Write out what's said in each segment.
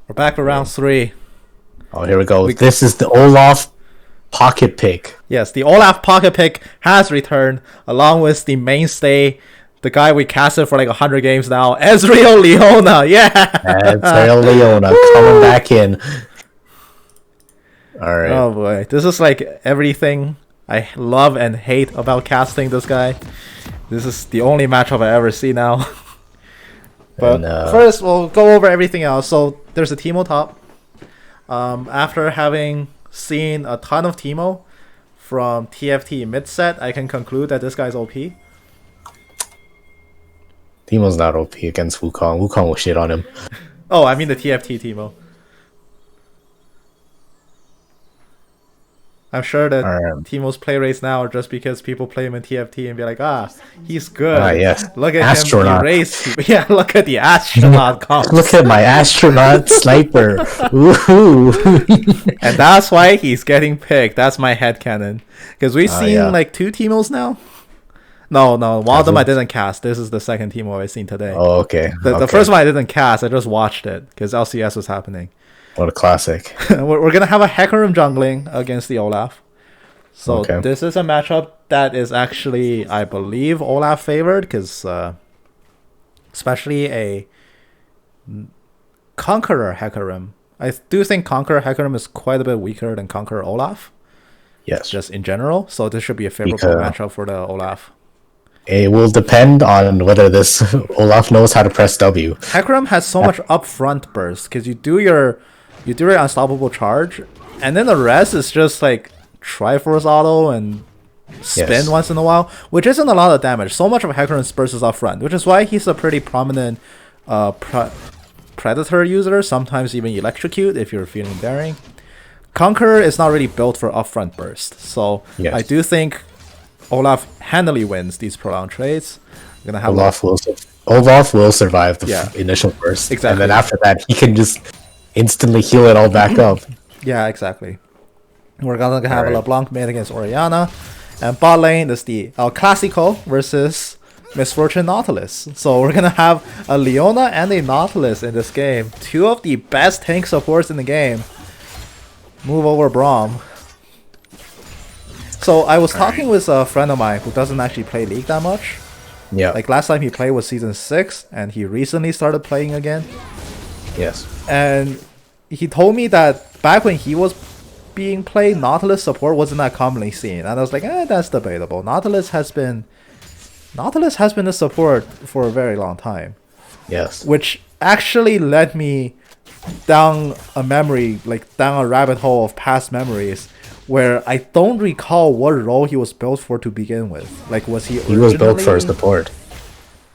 We're back for round 3. Oh, here we go. This is the Olaf pocket pick. Yes, the Olaf pocket pick has returned, along with the mainstay, the guy we casted for like 100 games now, Ezreal Leona. Yeah! Ezreal Leona coming back in. Alright. Oh boy, this is like everything I love and hate about casting this guy. This is the only matchup I ever see now. But first, we'll go over everything else. So there's a Teemo top. After having seen a ton of Teemo from TFT mid set, I can conclude that this guy's OP. Teemo's not OP against Wukong. Wukong will shit on him. Oh, I mean the TFT Teemo. I'm sure that Teemo's play rates now are just because people play him in TFT and be like, he's good. Yes. Look at astronaut. him erase people. Yeah, look at the astronaut comp. Look at my astronaut sniper. Woohoo. And that's why he's getting picked. That's my headcanon. Because we've seen like 2 Teemos now. No, one of them I didn't cast. This is the second Teemo I've seen today. Oh, okay. The first one I didn't cast. I just watched it because LCS was happening. What a classic. We're going to have a Hecarim jungling against the Olaf. So this is a matchup that is actually, I believe, Olaf favored. Because especially a Conqueror Hecarim. I do think Conqueror Hecarim is quite a bit weaker than Conqueror Olaf. Yes. Just in general. So this should be a favorable matchup for the Olaf. It will depend on whether this Olaf knows how to press W. Hecarim has so much upfront burst because you do your unstoppable charge, and then the rest is just like Triforce auto and spin once in a while, which isn't a lot of damage. So much of Hecarim's burst is upfront, which is why he's a pretty prominent Predator user, sometimes even Electrocute if you're feeling daring. Conqueror is not really built for upfront burst, so I do think Olaf handily wins these prolonged trades. I'm gonna have Olaf will survive the initial burst, and then after that he can just instantly heal it all back up. Yeah, exactly. We're gonna have a LeBlanc made against Orianna, and bot lane is the El Clasico versus Misfortune Nautilus. So we're gonna have a Leona and a Nautilus in this game. 2 of the best tank supports in the game. Move over Braum. So I was talking with a friend of mine who doesn't actually play League that much. Yeah. Like last time he played was season 6, and he recently started playing again. Yes. And he told me that back when he was being played, Nautilus support wasn't that commonly seen. And I was like, that's debatable. Nautilus has been a support for a very long time. Yes. Which actually led me down a rabbit hole of past memories where I don't recall what role he was built for to begin with. Like, was he was built for support.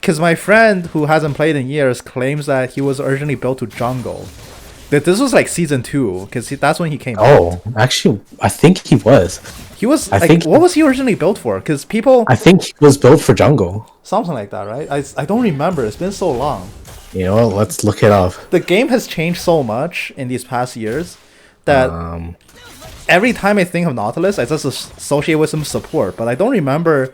Because my friend who hasn't played in years claims that he was originally built to jungle. That this was like season 2, because that's when he came out. Actually, I think he was. He was, what was he originally built for? Because I think he was built for jungle. Something like that, right? I don't remember. It's been so long. You know what? Let's look it up. The game has changed so much in these past years that every time I think of Nautilus, I just associate with some support, but I don't remember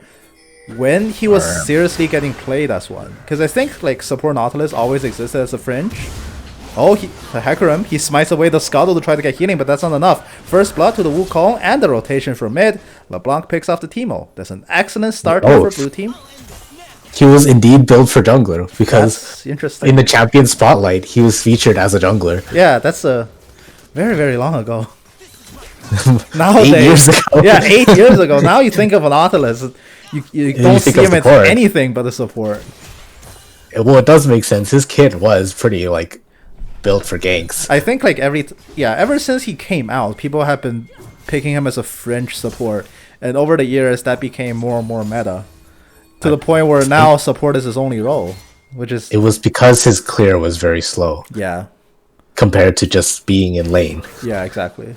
when he was seriously getting played as one. Because I think like support Nautilus always existed as a fringe. The Hecarim, he smites away the Scuttle to try to get healing, but that's not enough. First blood to the Wukong and the rotation from mid. LeBlanc picks off the Teemo. That's an excellent start for blue team. He was indeed built for jungler because interesting. In the champion spotlight, he was featured as a jungler. Yeah, that's very, very long ago. Nowadays, 8 years ago. Yeah, 8 years ago. Now you think of an Nautilus, you don't see him as anything but a support. Well, it does make sense. His kit was pretty built for ganks. I think ever since he came out, people have been picking him as a fringe support, and over the years that became more and more meta, to the point where now support is his only role, which is... It was because his clear was very slow. Yeah. Compared to just being in lane. Yeah, exactly.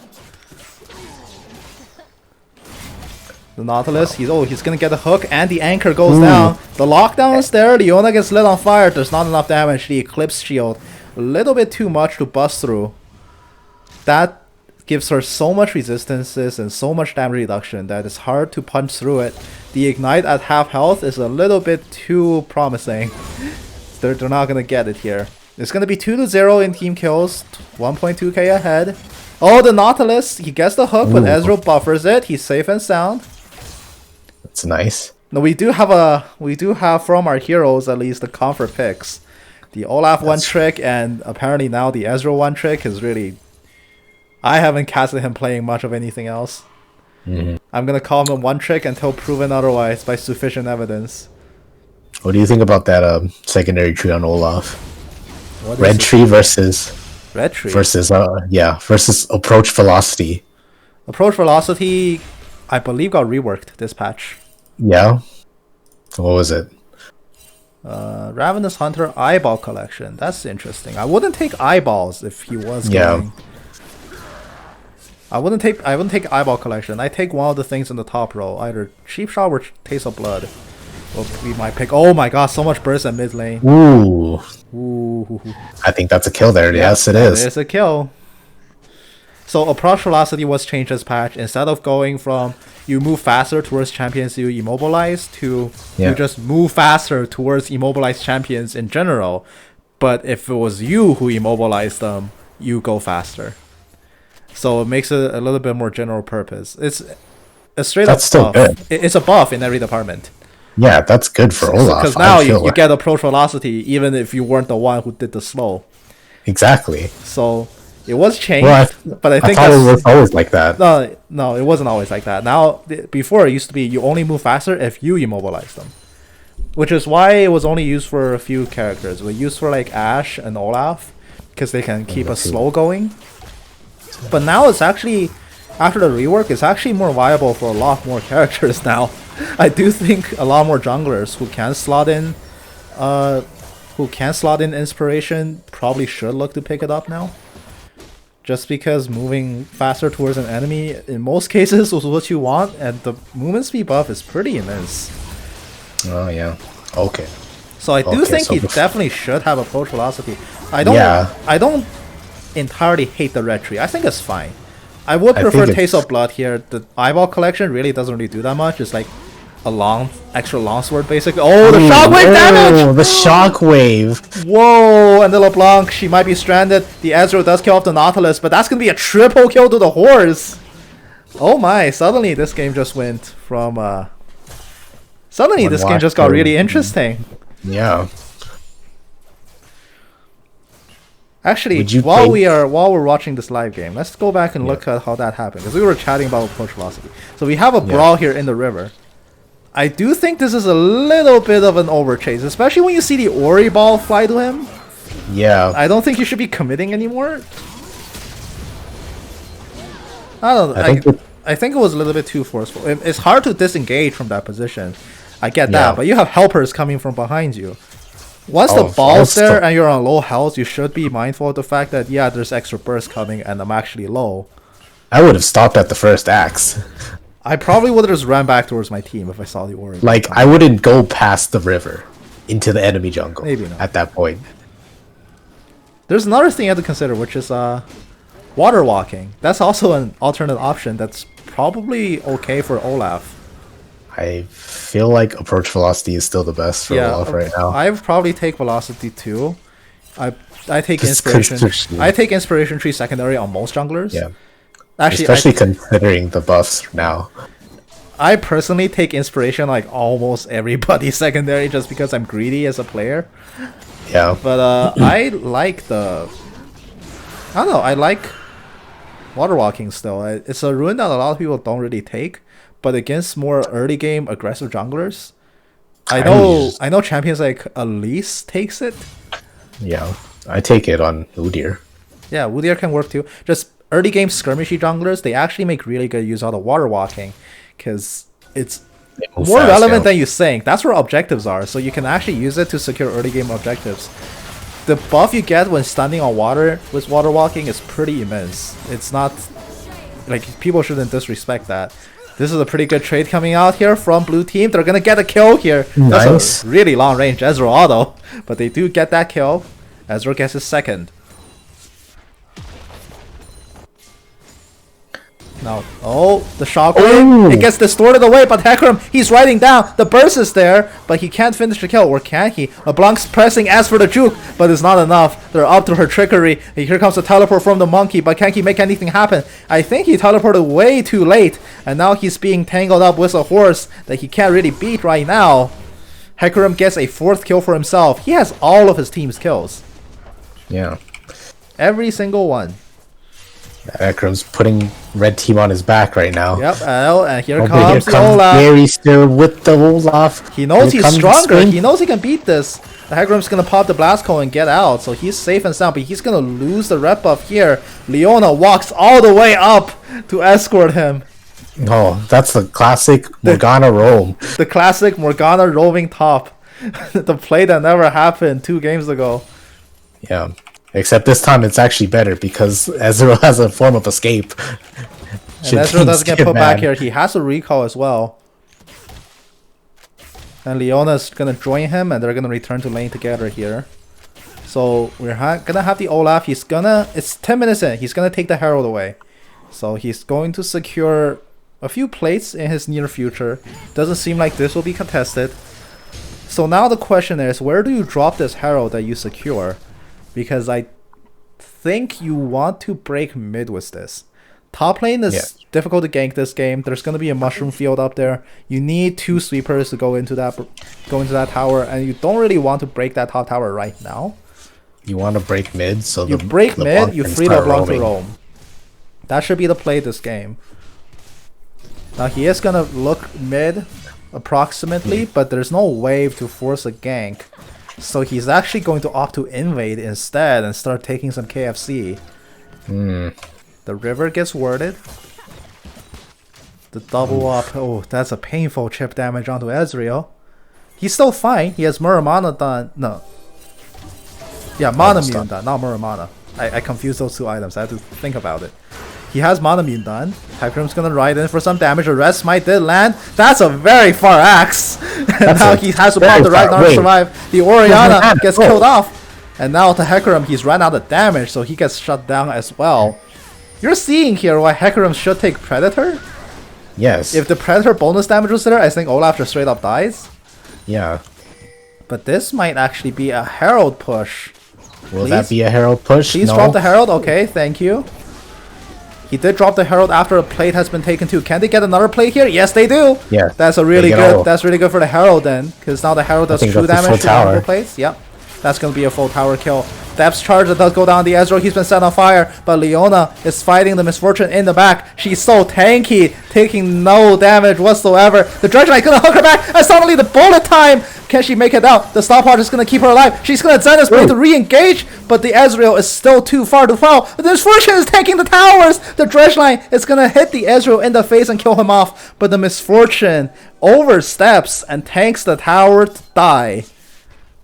The Nautilus, he's gonna get the hook, and the anchor goes down. The lockdown is there, Leona gets lit on fire, there's not enough damage, the Eclipse Shield, a little bit too much to bust through. That gives her so much resistances and so much damage reduction that it's hard to punch through it. The Ignite at half health is a little bit too promising. They're not gonna get it here. It's gonna be 2-0 in team kills, 1.2k ahead. Oh, the Nautilus, he gets the hook, but Ezreal buffers it. He's safe and sound. That's nice. No, we do have from our heroes at least the comfort picks. The Olaf one trick and apparently now the Ezreal one trick is really... I haven't casted him playing much of anything else. I'm gonna call him a one trick until proven otherwise by sufficient evidence. What do you think about that secondary tree on Olaf? Red tree versus versus approach velocity. Approach velocity, I believe, got reworked this patch. Yeah. What was it? Ravenous Hunter eyeball collection. That's interesting. I wouldn't take eyeballs if he was going. I wouldn't take eyeball collection. I take one of the things in the top row, either Cheap Shot or Taste of Blood. Will be my pick. Oh my god, so much burst at mid lane. Ooh. Ooh. I think that's a kill there. Yeah, yes, it is. It's a kill. So approach velocity was changed this patch. Instead of going from you move faster towards champions you immobilize to you just move faster towards immobilized champions in general. But if it was you who immobilized them, you go faster. So it makes it a little bit more general purpose. It's a straight up buff. Good. It's a buff in every department. Yeah, that's good for Olaf. Because now you get approach velocity even if you weren't the one who did the slow. Exactly. So it was changed, but I think thought it was always like that. No, it wasn't always like that. Now, before it used to be you only move faster if you immobilize them, which is why it was only used for a few characters. It was used for like Ashe and Olaf because they can keep a slow going. But now it's actually, after the rework, it's actually more viable for a lot more characters now. I do think a lot more junglers who can slot in inspiration probably should look to pick it up now. Just because moving faster towards an enemy in most cases was what you want, and the movement speed buff is pretty immense. Oh yeah. Okay. So I do think he definitely should have approach velocity. I don't entirely hate the red tree. I think it's fine. I would prefer Taste of Blood here. The eyeball collection really doesn't really do that much. It's like a extra longsword basically. Oh, the shockwave damage! Oh, the shockwave! Whoa, and the LeBlanc, she might be stranded. The Ezreal does kill off the Nautilus, but that's gonna be a triple kill to the horse. Oh my, suddenly this game just went from this game just got really interesting. Yeah. Actually, while we're watching this live game, let's go back and look at how that happened. Because we were chatting about approach velocity. So we have a brawl here in the river. I do think this is a little bit of an overchase, especially when you see the Ori ball fly to him. Yeah. I don't think you should be committing anymore. I don't know. I think it was a little bit too forceful. It's hard to disengage from that position. I get that, but you have helpers coming from behind you. Once the ball's there and you're on low health, you should be mindful of the fact that, there's extra burst coming and I'm actually low. I would have stopped at the first axe. I probably would have just ran back towards my team if I saw the Ori. Like, I wouldn't go past the river into the enemy jungle. Maybe not. At that point. There's another thing you have to consider, which is water walking. That's also an alternate option that's probably okay for Olaf. I feel like approach velocity is still the best for Olaf right now. I would probably take velocity too. I take inspiration. I take inspiration tree secondary on most junglers. Yeah. Actually, especially considering the buffs now. I personally take inspiration like almost everybody secondary just because I'm greedy as a player. Yeah. But I like I like water walking still. It's a rune that a lot of people don't really take. But against more early game aggressive junglers, I know champions like Elise takes it. Yeah, I take it on Udyr. Yeah, Udyr can work too. Just early game skirmishy junglers, they actually make really good use out of water walking, because it's more relevant than you think. That's where objectives are, so you can actually use it to secure early game objectives. The buff you get when standing on water with water walking is pretty immense. It's not like people shouldn't disrespect that. This is a pretty good trade coming out here from blue team. They're gonna get a kill here. Nice. That's a really long range Ezreal auto, but they do get that kill. Ezreal gets his second. Now, oh, the shockwave. It gets distorted away, but Hecarim, he's riding down. The burst is there, but he can't finish the kill. Or can he? LeBlanc's pressing as for the juke, but it's not enough. They're up to her trickery. Here comes the teleport from the monkey, but can he make anything happen? I think he teleported way too late, and now he's being tangled up with a horse that he can't really beat right now. Hecarim gets a 4th kill for himself. He has all of his team's kills. Yeah. Every single one. Hecarim's putting red team on his back right now. Yep, and here comes Olaf. Very still with the Olaf. He knows he's stronger. He knows he can beat this. The Hecarim's gonna pop the blast cone and get out, so he's safe and sound, but he's gonna lose the red buff here. Leona walks all the way up to escort him. Oh, that's the classic Morgana roam. The classic Morgana roaming top. The play that never happened 2 games ago. Yeah. Except this time it's actually better because Ezreal has a form of escape. And Ezreal doesn't get put back here. He has a recall as well. And Leona's gonna join him and they're gonna return to lane together here. So we're gonna have the Olaf. It's 10 minutes in. He's gonna take the Herald away. So he's going to secure a few plates in his near future. Doesn't seem like this will be contested. So now the question is, where do you drop this Herald that you secure? Because I think you want to break mid with this. Top lane is difficult to gank this game. There's going to be a mushroom field up there. You need 2 sweepers to go into that tower, and you don't really want to break that top tower right now. You want to break mid, so you break mid, you free LeBlanc to roam. That should be the play this game. Now he is going to look mid approximately, but there's no wave to force a gank. So he's actually going to opt to invade instead and start taking some KFC. The river gets worded. The double up. Oh, that's a painful chip damage onto Ezreal. He's still fine. He has Muramana done. No. Yeah, Mana Mune done, not Muramana. I confused those 2 items. I had to think about it. He has Mana Mune done. Hecarim's gonna ride in for some damage. The red smite did land. That's a very far axe. And now he has to pop the Ragnar to survive. The Orianna gets killed off. And now the Hecarim, he's run out of damage, so he gets shut down as well. You're seeing here why Hecarim should take Predator? Yes. If the Predator bonus damage was there, I think Olaf just straight up dies. Yeah. But this might actually be a Herald push. Will that be a Herald push? Please drop the Herald. Okay, thank you. He did drop the Herald after a plate has been taken too. Can they get another plate here? Yes, they do. Yeah. That's a really good. That's really good for the Herald then, because now the Herald does true damage to multiple plates. Yep. That's gonna be a full tower kill. Depth's charge that does go down the Ezreal. He's been set on fire, but Leona is fighting the Misfortune in the back. She's so tanky, taking no damage whatsoever. The Dredge Knight gonna hook her back, and suddenly the bullet time. Can she make it out? The stopwatch is gonna keep her alive. She's gonna Zenith's Blade to re-engage, but the Ezreal is still too far to fall. The Misfortune is tanking the towers. The Dredge Knight is gonna hit the Ezreal in the face and kill him off, but the Misfortune oversteps and tanks the tower to die.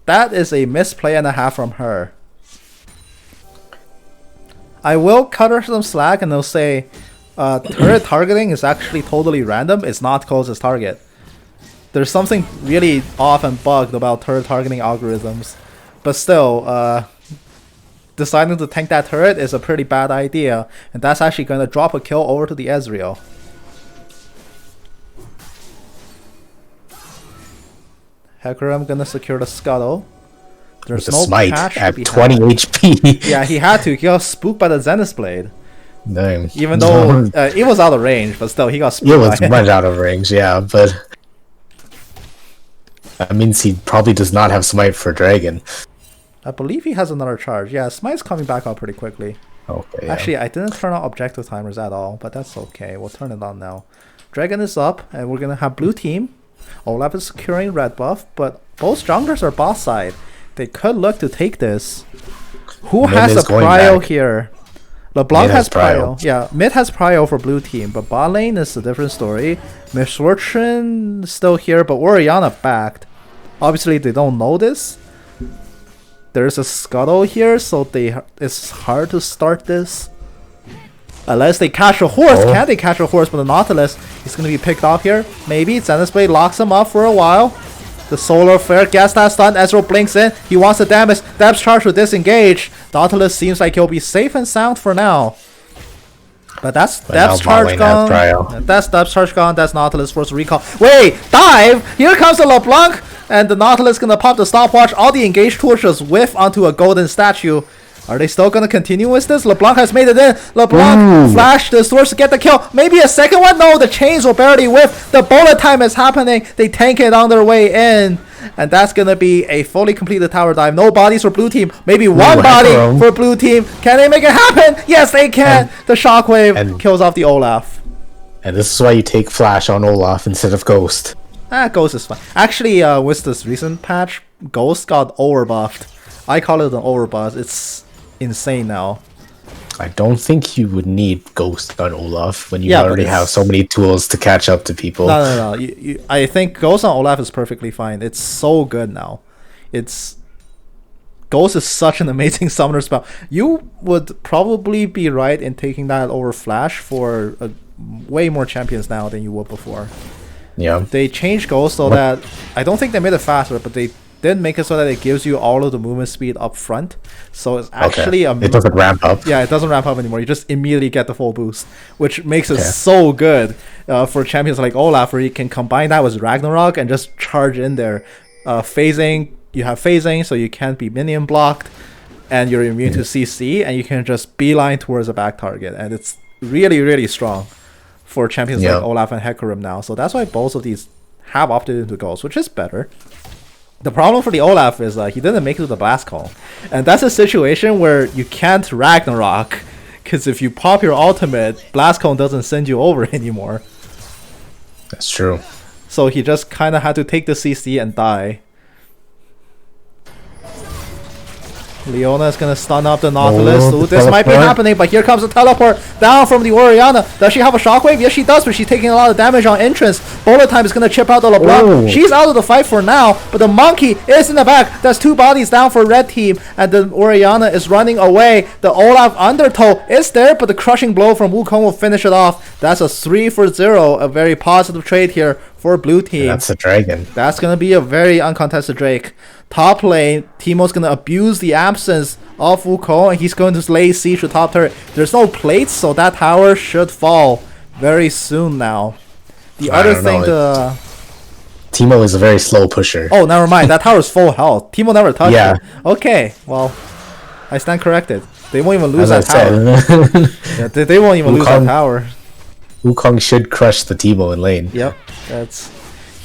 That is a misplay and a half from her. I will cut her some slack and they'll say turret targeting is actually totally random. It's not closest target. There's something really off and bugged about turret targeting algorithms. But still, deciding to tank that turret is a pretty bad idea. And that's actually going to drop a kill over to the Ezreal. Hecarim gonna secure the scuttle. There's no smite cash at 20 HP. Yeah, he had to. He got spooked by the Zenith Blade. Damn. Even though it was out of range, but still, he got spooked. It was much out of range, yeah, but that means he probably does not have smite for Dragon. I believe he has another charge. Yeah, smite's coming back up pretty quickly. Okay. Actually, I didn't turn on objective timers at all, but that's okay. We'll turn it on now. Dragon is up, and we're gonna have blue team. Olaf is securing red buff, but both junglers are boss side. They could look to take this. Who has a prio here? LeBlanc has prio. Yeah, mid has prio for blue team, but bot lane is a different story. Misfortune still here, but Orianna backed. Obviously, they don't know this. There's a scuttle here, so it's hard to start this. Unless they catch a horse. Oh. Can they catch a horse? But the Nautilus is going to be picked off here. Maybe. Zenith's Blade locks him up for a while. The Solar Flare gets that stun. Ezreal blinks in. He wants the damage. Depth's charge to disengage. Nautilus seems like he'll be safe and sound for now. But that's depth charge gone. That's depth charge gone. That's Nautilus forced to recall. Wait, dive! Here comes the LeBlanc, and the Nautilus gonna pop the stopwatch. All the engaged tools just whiff onto a golden statue. Are they still gonna continue with this? LeBlanc has made it in. LeBlanc flashed the swords to get the kill. Maybe a second one? No, the chains will barely whiff. The bullet time is happening. They tank it on their way in. And that's gonna be a fully completed tower dive. No bodies for blue team. Maybe one body for blue team. Can they make it happen? Yes, they can. The shockwave kills off the Olaf. And this is why you take Flash on Olaf instead of Ghost. Ghost is fine. Actually, with this recent patch, Ghost got overbuffed. I call it an overbuff. It's insane now. I don't think you would need Ghost on Olaf when you already have so many tools to catch up to people. No. I think Ghost on Olaf is perfectly fine. It's so good now. Ghost is such an amazing summoner spell. You would probably be right in taking that over Flash for way more champions now than you would before. Yeah. They changed Ghost so that I don't think they made it faster, but they did make it so that it gives you all of the movement speed up front. So it's actually it doesn't ramp up. Yeah, it doesn't ramp up anymore. You just immediately get the full boost, which makes it so good for champions like Olaf, where you can combine that with Ragnarok and just charge in there. Phasing, you have phasing, so you can't be minion blocked, and you're immune to CC, and you can just beeline towards a back target, and it's really, really strong for champions like Olaf and Hecarim now. So that's why both of these have opted into Ghost, which is better. The problem for the Olaf is he didn't make it to the Blast Call. And that's a situation where you can't Ragnarok, because if you pop your ultimate, Blast Cone doesn't send you over anymore. That's true. So he just kind of had to take the CC and die. Leona is going to stun up the Nautilus. Ooh, this might be happening, but here comes the teleport down from the Orianna. Does she have a shockwave? Yes, she does, but she's taking a lot of damage on entrance. Bullet time is going to chip out the LeBlanc. She's out of the fight for now, but the monkey is in the back. There's two bodies down for red team, and the Orianna is running away. The Olaf undertow is there, but the crushing blow from Wukong will finish it off. That's a 3-for-0, a very positive trade here for blue team. That's a dragon. That's going to be a very uncontested Drake. Top lane, Teemo's going to abuse the absence of Wukong, and he's going to lay siege to top turret. There's no plates, so that tower should fall very soon now. The other thing, Teemo is a very slow pusher. Oh, never mind. That tower's full health. Teemo never touched it. Okay, well, I stand corrected. They won't even lose that tower. They won't even lose that tower. Wukong should crush the Teemo in lane. Yep, that's...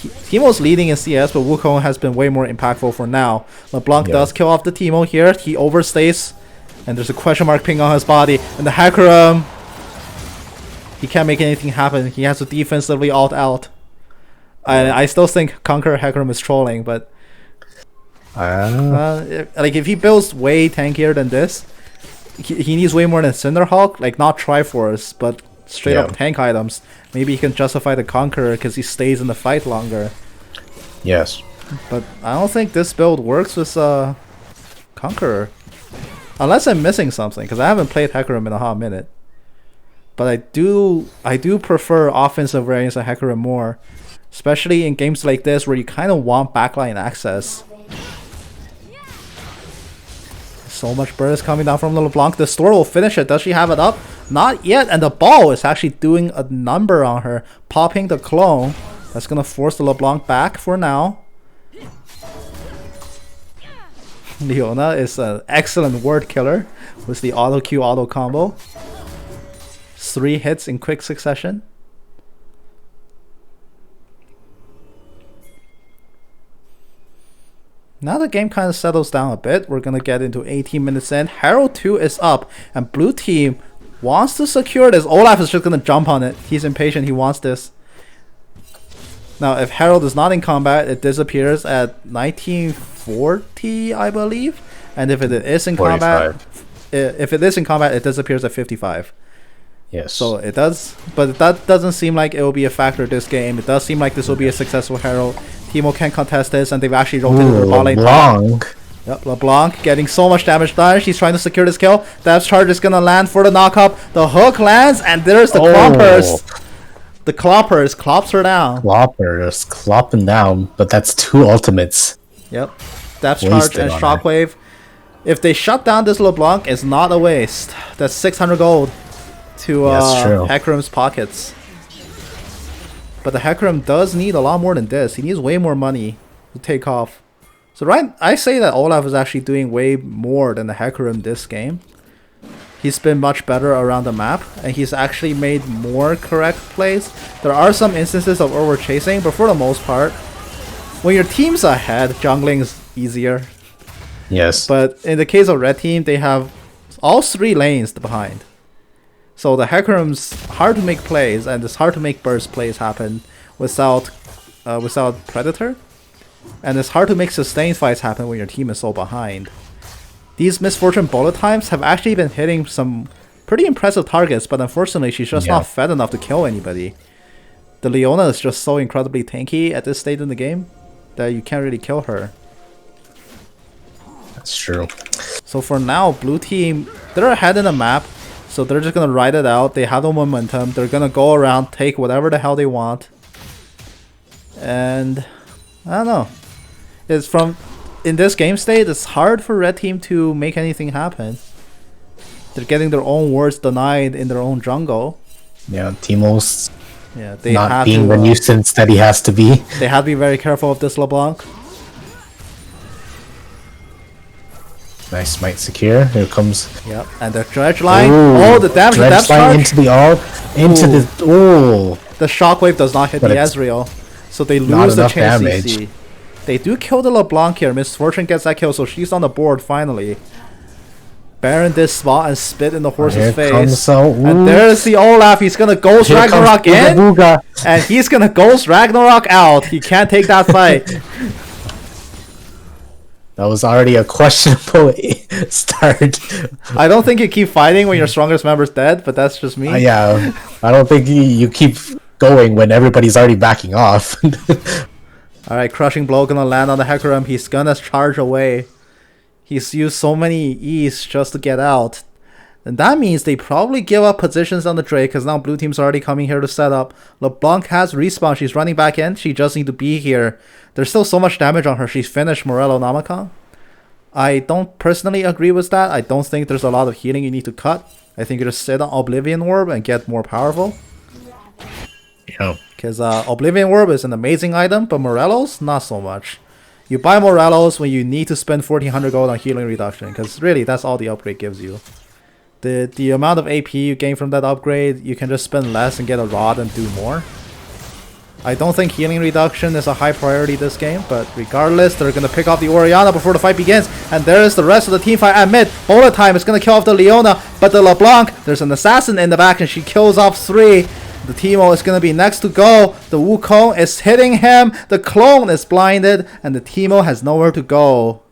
Teemo's leading in CS, but Wukong has been way more impactful for now. LeBlanc does kill off the Teemo here. He overstays, and there's a question mark ping on his body. And the Hecarim, he can't make anything happen. He has to defensively ult out. I still think Conqueror Hecarim is trolling, but like if he builds way tankier than this, he needs way more than Cinderhawk. Like not Triforce, but straight up tank items. Maybe he can justify the Conqueror because he stays in the fight longer. Yes. But I don't think this build works with Conqueror. Unless I'm missing something, because I haven't played Hecarim in a hot minute. But I do prefer offensive variants of Hecarim more. Especially in games like this where you kind of want backline access. So much burst coming down from LeBlanc. The store will finish it. Does she have it up? Not yet. And the ball is actually doing a number on her. Popping the clone. That's going to force the LeBlanc back for now. Leona is an excellent word killer with the auto Q auto combo. 3 hits in quick succession. Now the game kind of settles down a bit. We're going to get into 18 minutes in. Herald 2 is up, and blue team wants to secure this. Olaf is just going to jump on it. He's impatient. He wants this. Now, if Herald is not in combat, it disappears at 1940, I believe. And if it is in 45. combat, it disappears at 55. Yes. So it does, but that doesn't seem like it will be a factor this game. It does seem like this will be a successful Herald. Teemo can't contest this, and they've actually rotated their ball lane. LeBlanc. Yep, LeBlanc getting so much damage done. She's trying to secure this kill. Depth charge is gonna land for the knock-up. The hook lands, and there's the cloppers. The cloppers clops her down. Cloppers clopping down, but that's 2 ultimates. Yep, depth charge and shockwave. If they shut down this LeBlanc, it's not a waste. That's 600 gold. to Hecarim's pockets. But the Hecarim does need a lot more than this. He needs way more money to take off. So I say that Olaf is actually doing way more than the Hecarim this game. He's been much better around the map, and he's actually made more correct plays. There are some instances of over chasing, but for the most part, when your team's ahead, jungling is easier. Yes. But in the case of red team, they have all 3 lanes behind. So the Hecarim's hard to make plays, and it's hard to make burst plays happen without Predator. And it's hard to make sustained fights happen when your team is so behind. These Misfortune bullet times have actually been hitting some pretty impressive targets, but unfortunately she's just not fed enough to kill anybody. The Leona is just so incredibly tanky at this stage in the game that you can't really kill her. That's true. So for now, blue team, they're ahead in the map, so they're just gonna ride it out. They have the momentum. They're gonna go around, take whatever the hell they want. And I don't know. In this game state, it's hard for red team to make anything happen. They're getting their own wards denied in their own jungle. Yeah, Teemo's they not being the nuisance that he has to be. They have to be very careful of this LeBlanc. Nice smite secure. Here comes. Yep, and the dredge line. Oh, the damage dredge line into the ult. Into the. Oh. The shockwave does not hit the Ezreal, so they lose the chance CC. They do kill the LeBlanc here. Misfortune gets that kill, so she's on the board finally. Baron this spot and spit in the horse's face. And there's the Olaf. He's gonna Ghost Ragnarok in, and he's gonna Ghost Ragnarok out. He can't take that fight. That was already a questionable start. I don't think you keep fighting when your strongest member's dead, but that's just me. Yeah, I don't think you keep going when everybody's already backing off. Alright, crushing blow gonna land on the Hecarim. He's gonna charge away. He's used so many E's just to get out. And that means they probably give up positions on the Drake, because now blue team's already coming here to set up. LeBlanc has respawn. She's running back in. She just needs to be here. There's still so much damage on her. She's finished Morello Namakan. I don't personally agree with that. I don't think there's a lot of healing you need to cut. I think you just sit on Oblivion Orb and get more powerful. Yeah. Because Oblivion Orb is an amazing item, but Morello's not so much. You buy Morello's when you need to spend 1400 gold on healing reduction, because really that's all the upgrade gives you. The amount of AP you gain from that upgrade, you can just spend less and get a rod and do more. I don't think healing reduction is a high priority this game, but regardless, they're going to pick off the Orianna before the fight begins. And there is the rest of the team fight at mid. Bullet time is going to kill off the Leona, but the LeBlanc, there's an assassin in the back and she kills off 3. The Teemo is going to be next to go. The Wukong is hitting him. The clone is blinded, and the Teemo has nowhere to go.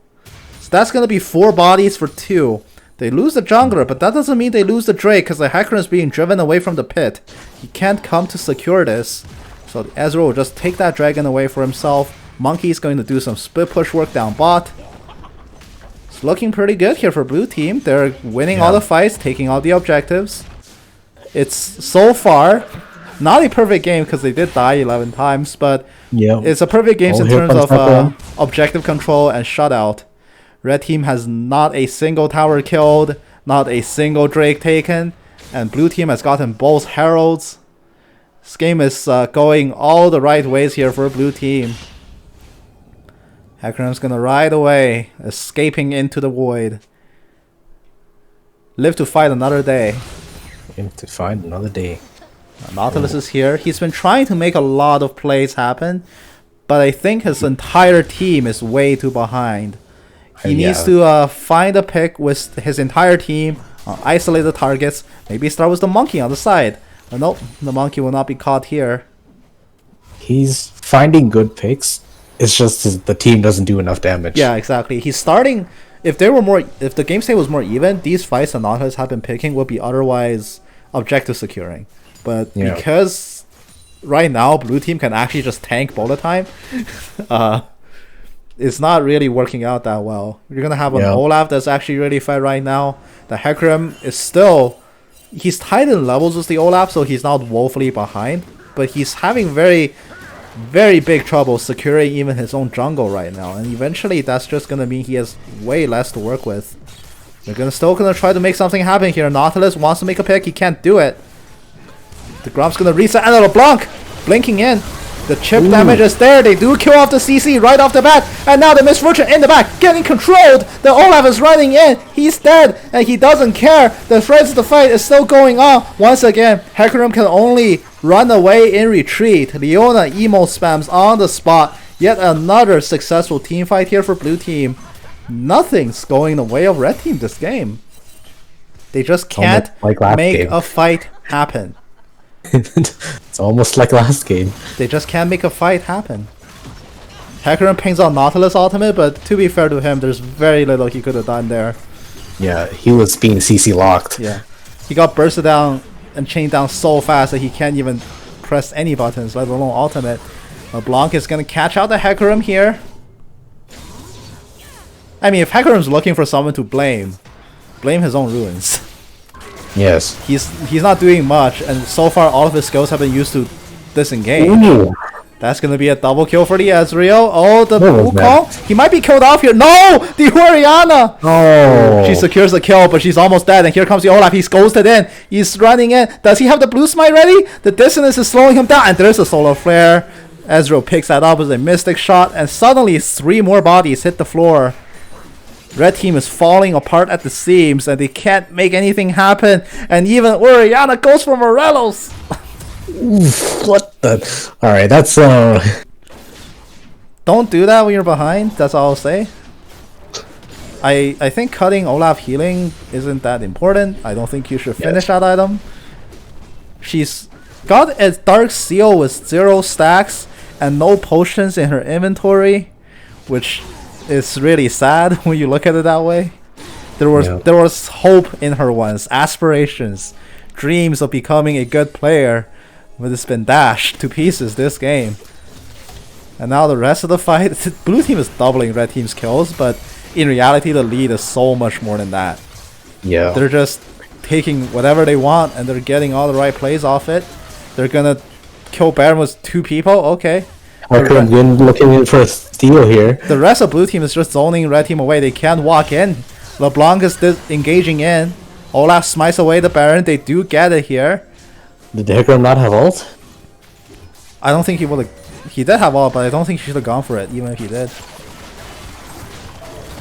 So that's going to be 4 bodies for 2. They lose the jungler, but that doesn't mean they lose the Drake, because the Hecarim is being driven away from the pit. He can't come to secure this. So Ezreal will just take that dragon away for himself. Monkey is going to do some split push work down bot. It's looking pretty good here for blue team. They're winning all the fights, taking all the objectives. It's so far not a perfect game because they did die 11 times, but it's a perfect game in terms of objective control and shutout. Red team has not a single tower killed, not a single Drake taken, and blue team has gotten both heralds. This game is going all the right ways here for blue team. Hecarim's gonna ride away, escaping into the void. Live to fight another day. Live to fight another day. Nautilus is here. He's been trying to make a lot of plays happen, but I think his entire team is way too behind. He needs to find a pick with his entire team on isolated targets. Maybe start with the monkey on the side. But nope, the monkey will not be caught here. He's finding good picks. It's just the team doesn't do enough damage. Yeah, exactly. He's starting. If the game state was more even, these fights that Nautilus have been picking would be otherwise objective securing. But because right now blue team can actually just tank bullet time, it's not really working out that well. You're gonna have an Olaf that's actually really fed right now. The Hecarim is still, he's tied in levels with the Olaf, so he's not woefully behind. But he's having very, very big trouble securing even his own jungle right now. And eventually that's just gonna mean he has way less to work with. They're still gonna try to make something happen here. Nautilus wants to make a pick, he can't do it. The Grump's gonna reset, and LeBlanc blinking in. The chip damage is there. They do kill off the CC right off the bat. And now the Misfortune in the back getting controlled. The Olaf is running in. He's dead. And he doesn't care. The threats of the fight is still going on. Once again, Hecarim can only run away in retreat. Leona emo spams on the spot. Yet another successful team fight here for blue team. Nothing's going the way of red team this game. They just can't make a fight happen. It's almost like last game. They just can't make a fight happen. Hecarim pings on Nautilus ultimate, but to be fair to him, there's very little he could have done there. Yeah, he was being CC locked. Yeah, he got bursted down and chained down so fast that he can't even press any buttons, let alone ultimate. LeBlanc is gonna catch out the Hecarim here. I mean, if Hecarim's looking for someone to blame his own ruins. Yes. He's not doing much, and so far all of his skills have been used to disengage. Ooh. That's gonna be a double kill for the Ezreal. Oh, the Wukong. He might be killed off here. No! The Orianna! Oh. She secures the kill, but she's almost dead. And here comes the Olaf. He's ghosted in. He's running in. Does he have the blue smite ready? The dissonance is slowing him down. And there's a solar flare. Ezreal picks that up with a mystic shot. And suddenly 3 more bodies hit the floor. Red team is falling apart at the seams, and they can't make anything happen. And even Orianna goes for Morelos. Oof, what the? Alright, that's Don't do that when you're behind, that's all I'll say. I think cutting Olaf healing isn't that important. I don't think you should finish that item. She's got a Dark Seal with 0 stacks and no potions in her inventory, which is really sad when you look at it that way. There was hope in her once, aspirations, dreams of becoming a good player, but it's been dashed to pieces this game. And now the rest of the fight, blue team is doubling red team's kills, but in reality the lead is so much more than that. Yeah. They're just taking whatever they want and they're getting all the right plays off it. They're gonna kill Baron with 2 people, okay. Hecarim looking in for a steal here. The rest of blue team is just zoning red team away. They can't walk in. LeBlanc is engaging in. Olaf smites away the Baron. They do get it here. Did Hecarim not have ult? I don't think he would have. He did have ult, but I don't think he should have gone for it, even if he did.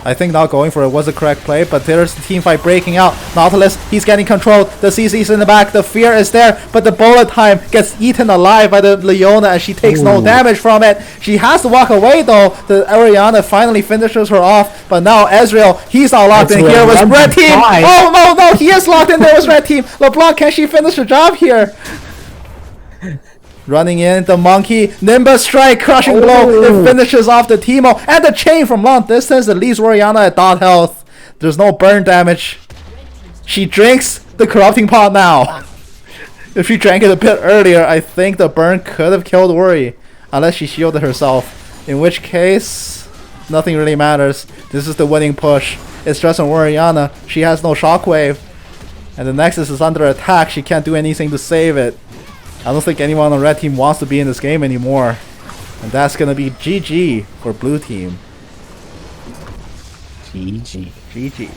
I think not going for it was a correct play, but there's the team fight breaking out. Nautilus, he's getting controlled. The CC's in the back. The fear is there, but the bullet time gets eaten alive by the Leona, and she takes no damage from it. She has to walk away, though. The Orianna finally finishes her off, but now Ezreal, he's not locked in here with red team. Oh, no, he is locked in there with red team. LeBlanc, can she finish the job here? Running in, the monkey, Nimbus strike, crushing blow, it finishes off the Teemo, and the chain from long distance that leaves Orianna at dot health. There's no burn damage. She drinks the corrupting pot now. If she drank it a bit earlier, I think the burn could have killed Ori, unless she shielded herself. In which case, nothing really matters. This is the winning push. It's just on Orianna. She has no shockwave, and the Nexus is under attack. She can't do anything to save it. I don't think anyone on red team wants to be in this game anymore. And that's gonna be GG for blue team. GG. GG.